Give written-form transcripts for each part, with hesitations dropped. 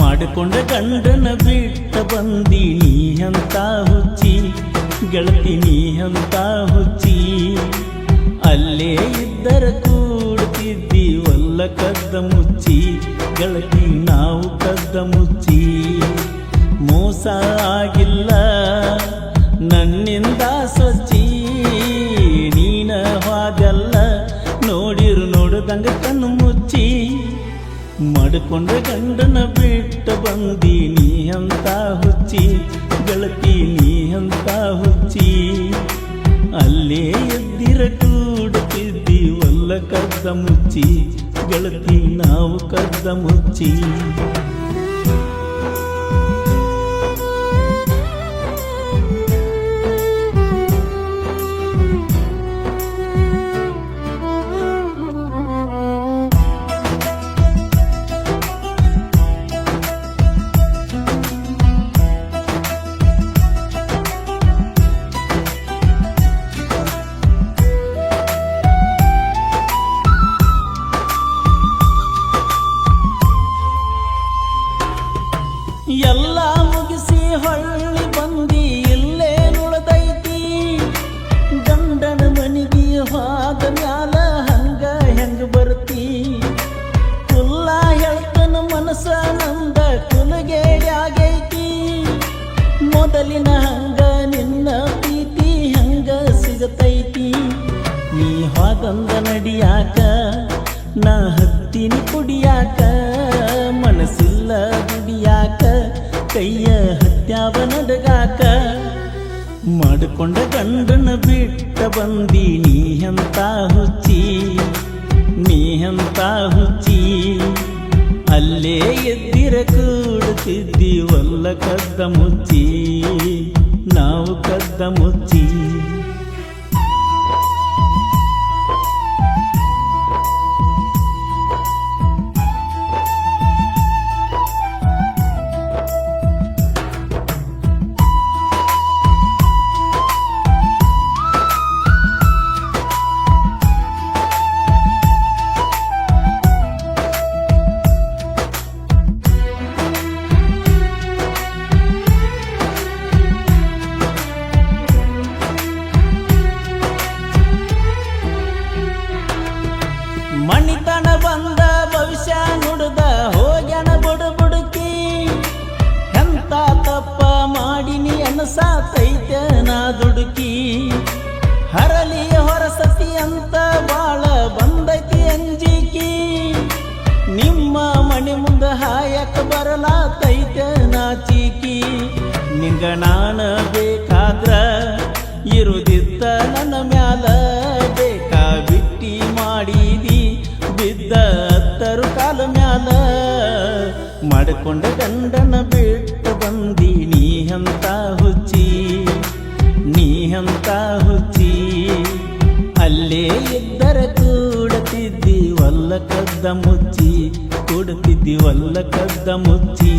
ಮಾಡಿಕೊಂಡ ಗಂಡನ ಬಿಟ್ಟ ಬಂದಿ ನೀ ಅಂತ ಹುಚ್ಚಿ ಗೆಳತಿ ನೀ ಅಂತ ಹುಚ್ಚಿ ಅಲ್ಲೇ ಇದ್ದರ ಕೂಡ್ತಿದ್ದಿ ಒಲ್ಲ ಕದ್ದ ಮುಚ್ಚಿ ಗೆಳತಿ ನಾವು ಕದ್ದ ಮುಚ್ಚಿ ಮೋಸ ಆಗಿಲ್ಲ ನನ್ನಿಂದ ಸ್ವಚ್ಛಿ ನೀನ ಹಾಗಲ್ಲ ನೋಡಿರು ನೋಡದಂಗ ಕಣ್ಣು ಮುಚ್ಚಿ ಮಾಡಿಕೊಂಡ ಗಂಡನ ಬಿಟ್ಟ ಬಂದಿ ನೀ ಅಂತ ಹುಚ್ಚಿ ಗೆಳತಿ ನೀ ಅಂತ ಹುಚ್ಚಿ ಅಲ್ಲೇ ಎದ್ದಿರ ಕೂಡುತ್ತಿದ್ದಿ ಒಲ್ಲ ಕದ್ದ ಮುಚ್ಚಿ ಗೆಳತಿ ನಾವು ಕದ್ದ ಮುಚ್ಚಿ ಎಲ್ಲ ಮುಗಿಸಿ ಹೊಳ್ಳಿ ಬಂದಿ ಇಲ್ಲೇ ನುಳದೈತಿ ಗಂಡನ ಮನಿಗೆ ಹೋದ ಮ್ಯಾಲ ಹಂಗ ಹೆಂಗ ಬರ್ತಿ ಕುಲ್ಲ ಹೇಳ್ತನ ಮನಸ ನಂದ ಕುಲಗೇಡ್ಯಾಗೈತಿ ಮೊದಲಿನ ಹಂಗ ನಿನ್ನ ಪ್ರೀತಿ ಹಂಗ ಸಿಗತೈತಿ ನೀ ಹೋದಂದ ನಡಿಯಾಕ ನಾ ಹತ್ತಿನಿ ಕುಡಿಯಾಕ ಮನಸ್ಸಿಲ್ಲ ದುಡಿಯಾಕ ಕೈಯ ಹತ್ಯಾವ ನಡಗಾಕ ಮಾಡಿಕೊಂಡ ಗಂಡನ ಬಿಟ್ಟ ಬಂದಿ ನೀ ಅಂತ ಹುಚ್ಚಿ ನೀ ಅಂತ ಹುಚ್ಚಿ ಅಲ್ಲೇ ಎದ್ದಿರ ಕೂಡುತ್ತಿದ್ದಿ ಒಲ್ಲ ಕದ್ದ ಮುಚ್ಚಿ ನಾವು ಕದ್ದ ಮುಚ್ಚಿ ಮಣಿತನ ಬಂದ ಭವಿಷ್ಯ ನುಡ್ದ ಹೋಗ್ಯಾನ ಬುಡುಕಿ ಎಂತ ತಪ್ಪ ಮಾಡಿನಿ ಅನಸಾತೈತೆ ನಾ ದುಡುಕಿ ಹರಲಿ ಹೊರಸತಿ ಅಂತ ಬಾಳ ಬಂದೈತಿ ಅಂಜಿಕಿ ನಿಮ್ಮ ಮಣಿ ಮುಂದ ಹಾಯಕ ಬರಲಾತೈತೆ ನಾಚಿಕಿ ನಿಂಗ ನಾನ ಬೇಕಾದ್ರ ಇರುದಿತ್ತ ನನ್ನ ಮ್ಯಾಲ ಬೇಕಾ ಬಿಟ್ಟಿ ಮಾಡಿದಿ ಬಿದ್ದ ಹತ್ತರು ಕಾಲ ಮ್ಯಾಲ ಮಾಡಿಕೊಂಡ ಗಂಡನ ಬಿಟ್ಟ ಬಂದಿ ನೀ ಅಂತ ಹುಚ್ಚಿ ನೀ ಅಂತ ಹುಚ್ಚಿ ಅಲ್ಲೇ ಇದ್ದರ ಕೂಡತಿದ್ದಿ ಒಲ್ಲ ಕದ್ದ ಮುಚ್ಚಿ ಕೂಡುತ್ತಿದ್ದಿ ಒಲ್ಲ ಕದ್ದ ಮುಚ್ಚಿ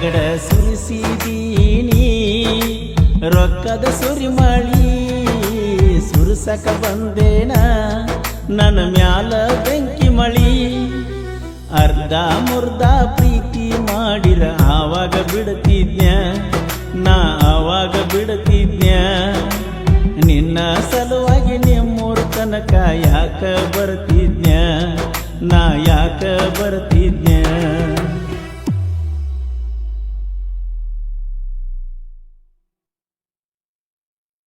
ರಗಡ ಸುರಿಸಿದೀನಿ ರೊಕ್ಕದ ಸುರಿಮಳಿ ಸುರಿಸಕ ಬಂದೇನ ನನ್ನ ಮ್ಯಾಲ ಬೆಂಕಿ ಮಳಿ ಅರ್ಧ ಮುರ್ಧ ಪ್ರೀತಿ ಮಾಡಿರ ಆವಾಗ ಬಿಡ್ತಿದ್ನ್ಯ ನಾ ಆವಾಗ ಬಿಡ್ತಿದ್ನ್ಯ ನಿನ್ನ ಸಲುವಾಗಿ ನಿಮ್ಮೂರ ತನಕ ಯಾಕ ಬರ್ತಿದ್ನ್ಯ ನಾ ಯಾಕ ಬರ್ತಿದ್ನ್ಯ